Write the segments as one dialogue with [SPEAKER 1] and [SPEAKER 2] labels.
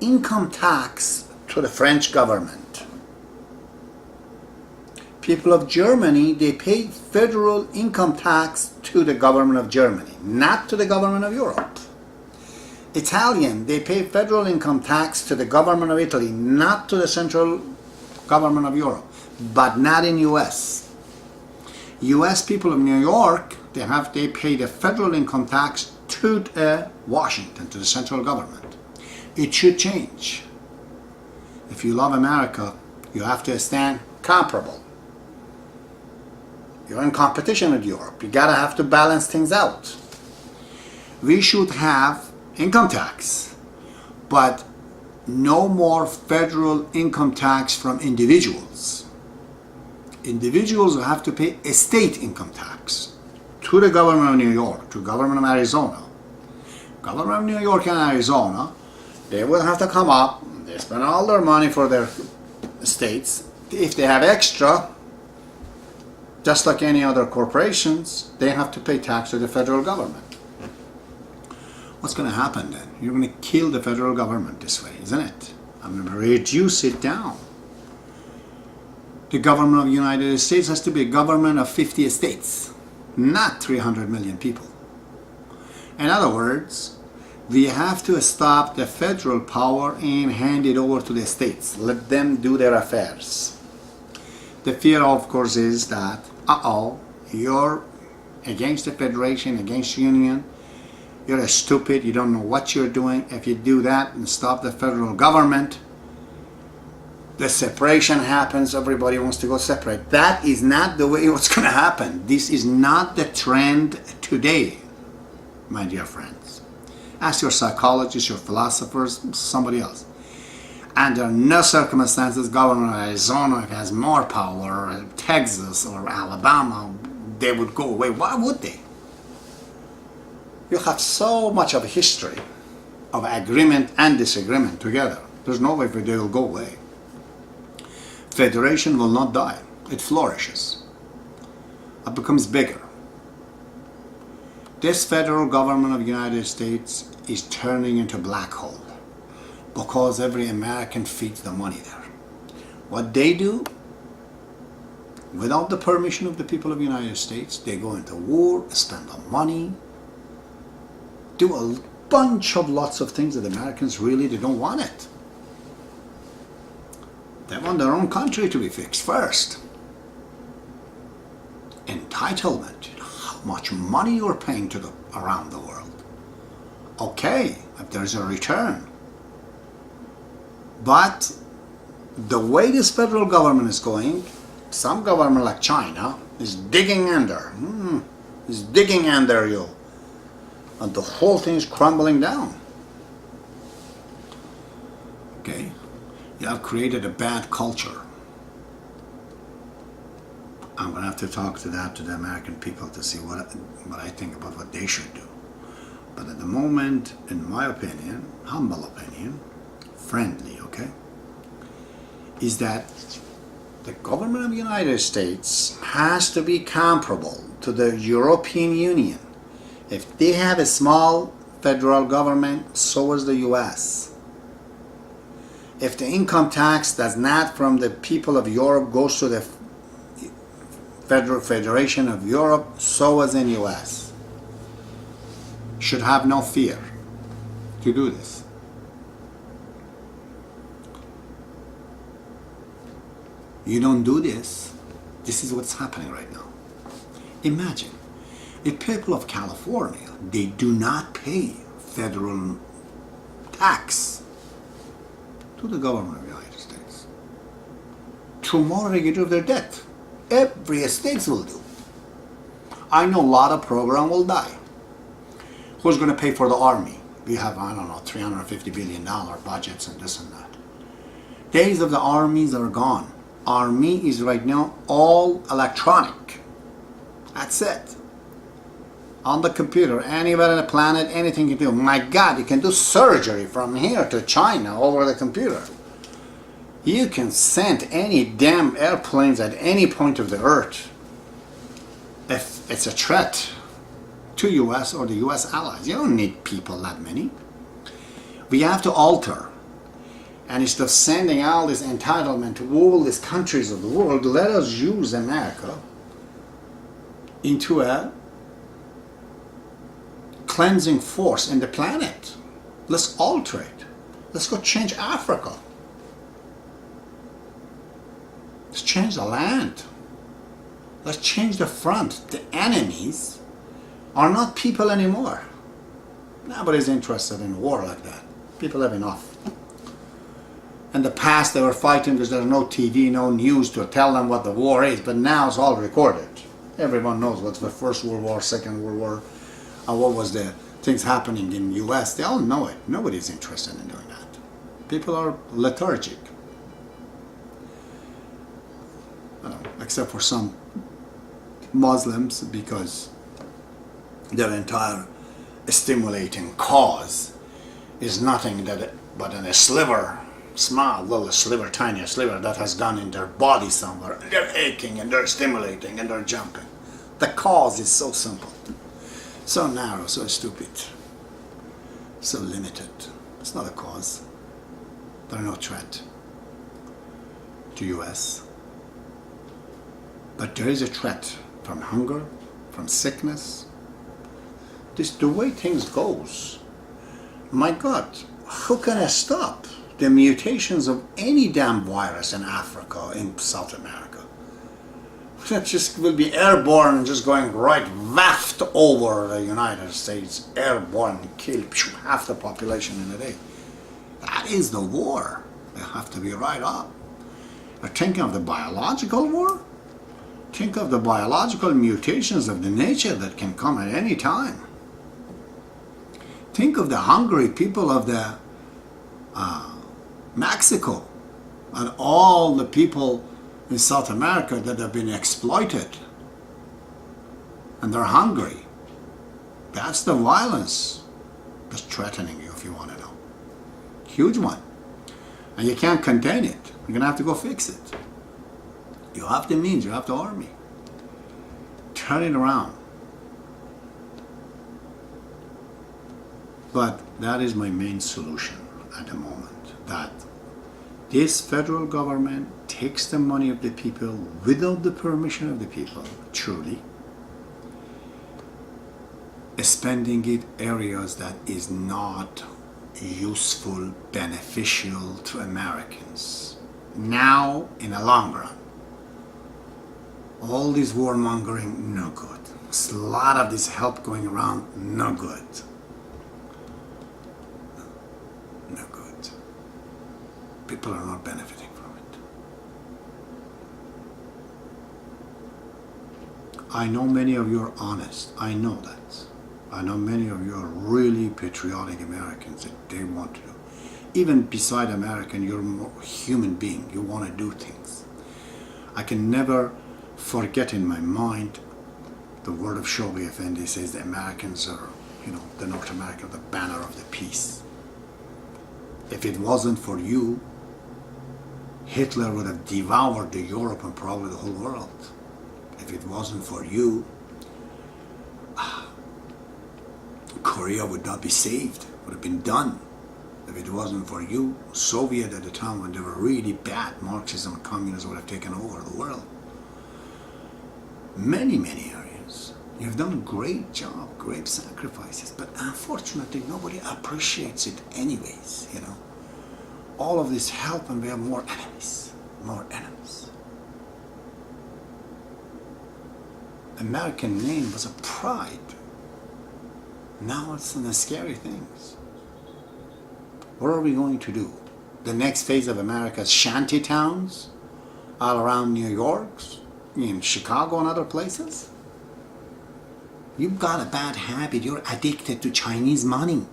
[SPEAKER 1] income tax to the French government. People of Germany, they pay federal income tax to the government of Germany, not to the government of Europe. Italian, they pay federal income tax to the government of Italy, not to the central government of Europe, but not in US. US people of New York, they pay the federal income tax to Washington, to the central government. It should change. If you love America, you have to stand comparable. You're in competition with Europe. You gotta have to balance things out. We should have income tax, but no more federal income tax from individuals. Individuals will have to pay a state income tax to the government of New York, to the government of Arizona. Government of New York and Arizona, they will have to come up, they spend all their money for their states. If they have extra, just like any other corporations, they have to pay tax to the federal government. What's going to happen then? You're going to kill the federal government this way, isn't it? I'm going to reduce it down. The government of the United States has to be a government of 50 states, not 300 million people. In other words, we have to stop the federal power and hand it over to the states. Let them do their affairs. The fear, of course, is that, you're against the federation, against the union, you're stupid, you don't know what you're doing. If you do that and stop the federal government, the separation happens, everybody wants to go separate. That is not the way it's going to happen. This is not the trend today, my dear friends. Ask your psychologists, your philosophers, somebody else. Under no circumstances, government of Arizona has more power, or Texas or Alabama, they would go away. Why would they? You have so much of a history of agreement and disagreement together. There's no way they will go away. Federation will not die. It flourishes. It becomes bigger. This federal government of the United States is turning into a black hole because every American feeds the money there. What they do, without the permission of the people of the United States, they go into war, spend the money, do a bunch of lots of things that Americans really, they don't want it. They want their own country to be fixed first. Entitlement, how much money you're paying to around the world. Okay, if there's a return. But the way this federal government is going, some government like China is digging under. Is digging under you. And the whole thing is crumbling down. Okay? You have created a bad culture. I'm going to have to talk to the American people to see what I think about what they should do. But at the moment, in my opinion, humble opinion, friendly, okay, is that the government of the United States has to be comparable to the European Union. If they have a small federal government, so is the US. If the income tax that's not from the people of Europe goes to the Federation of Europe, so is in US. Should have no fear to do this. You don't do this, this is what's happening right now. Imagine, the people of California, they do not pay federal tax to the government of the United States. Tomorrow they get rid of their debt. Every state will do. I know a lot of program will die. Who's going to pay for the army? We have, I don't know, $350 billion budgets and this and that. Days of the armies are gone. Army is right now all electronic. That's it. On the computer, anywhere on the planet, anything you do. My God, you can do surgery from here to China over the computer. You can send any damn airplanes at any point of the earth if it's a threat to US or the US allies. You don't need people that many. We have to alter And instead of sending all this entitlement to all these countries of the world, let us use America into a cleansing force in the planet. Let's alter it. Let's go change Africa. Let's change the land. Let's change the front. The enemies are not people anymore. Nobody's interested in war like that. People have enough. In the past they were fighting because there's no TV, no news to tell them what the war is, but now it's all recorded. Everyone knows what's the First World War, Second World War, and what was the things happening in the US. They all know it. Nobody's interested in doing that. People are lethargic. Except for some Muslims, because their entire stimulating cause is nothing but a sliver, small little sliver, tiny sliver that has gone in their body somewhere, and they're aching and they're stimulating and they're jumping. The cause is so simple, so narrow, so stupid, so limited. It's not a cause. They're no threat to US. But there is a threat from hunger, from sickness. This the way things goes. My God, how can I stop the mutations of any damn virus in Africa, in South America? That just will be airborne and just going right waft over the United States, airborne, and kill half the population in a day. That is the war. They have to be right up. They're thinking of the biological war. Think of the biological mutations of the nature that can come at any time. Think of the hungry people of the Mexico and all the people in South America that have been exploited and they're hungry. That's the violence that's threatening you, if you want to know. Huge one. And you can't contain it. You're going to have to go fix it. You have the means, you have the army. Turn it around. But that is my main solution at the moment. That this federal government takes the money of the people without the permission of the people, truly, spending it areas that is not useful, beneficial to Americans. Now, in the long run. All this warmongering, no good. There's a lot of this help going around, no good. No good. People are not benefiting from it. I know many of you are honest. I know that. I know many of you are really patriotic Americans that they want to do. Even beside American, you're a human being. You want to do things. I can never forget in my mind the word of Shoghi Effendi says the Americans are, the North America, the banner of the peace. If it wasn't for you, Hitler would have devoured the Europe and probably the whole world. If it wasn't for you, Korea would not be saved, would have been done. If it wasn't for you, Soviet at the time when they were really bad, Marxism and communism would have taken over the world. Many, many areas. You've done a great job, great sacrifices, but unfortunately nobody appreciates it anyways, All of this help and we have more enemies, more enemies. American name was a pride. Now it's in the scary things. What are we going to do? The next phase of America's shanty towns all around New York, in Chicago and other places? You've got a bad habit. You're addicted to Chinese money.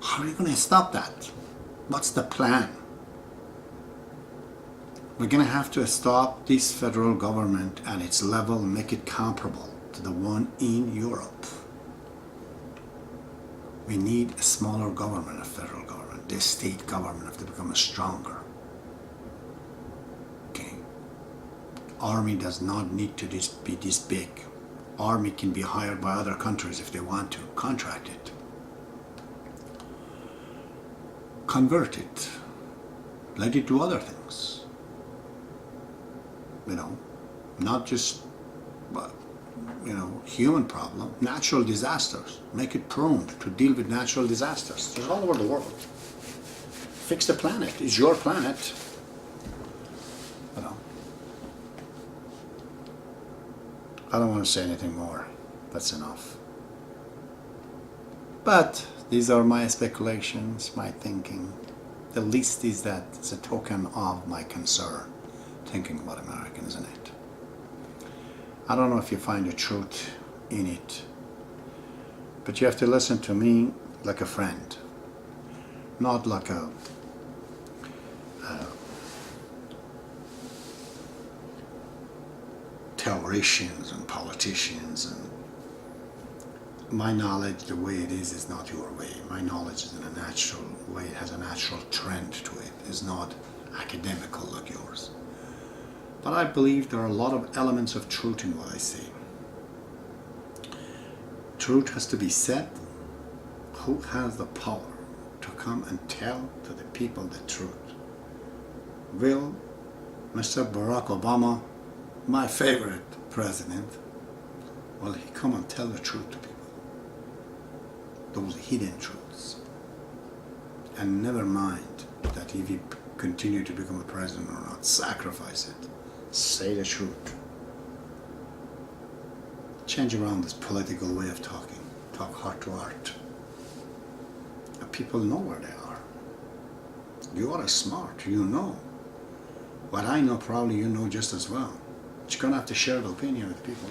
[SPEAKER 1] How are you going to stop that? What's the plan? We're going to have to stop this federal government at its level and make it comparable to the one in Europe. We need a smaller government, a federal government. The state government have to become stronger. Okay. Army does not need to be this big. Army can be hired by other countries if they want to. Contract it. Convert it. Let it do other things. You know, not just, you know, human problem, natural disasters. Make it prone to deal with natural disasters. There's all over the world. Fix the planet. It's your planet. You know. I don't want to say anything more. That's enough. But these are my speculations, my thinking. The least is that it's a token of my concern, thinking about America, isn't it? I don't know if you find the truth in it, but you have to listen to me like a friend, not like a theoreticians and politicians. And my knowledge, the way it is not your way. My knowledge is in a natural way. It has a natural trend to it. It's not academical like yours. But I believe there are a lot of elements of truth in what I say. Truth has to be said. Who has the power to come and tell to the people the truth? Will Mr. Barack Obama, my favorite president, will he come and tell the truth to people? Those hidden truths. And never mind that if he continue to become a president or not, sacrifice it. Say the truth. Change around this political way of talking. Talk heart to heart. And people know where they are. You are smart, you know. What I know, probably you know just as well. But you're going to have to share the opinion with people.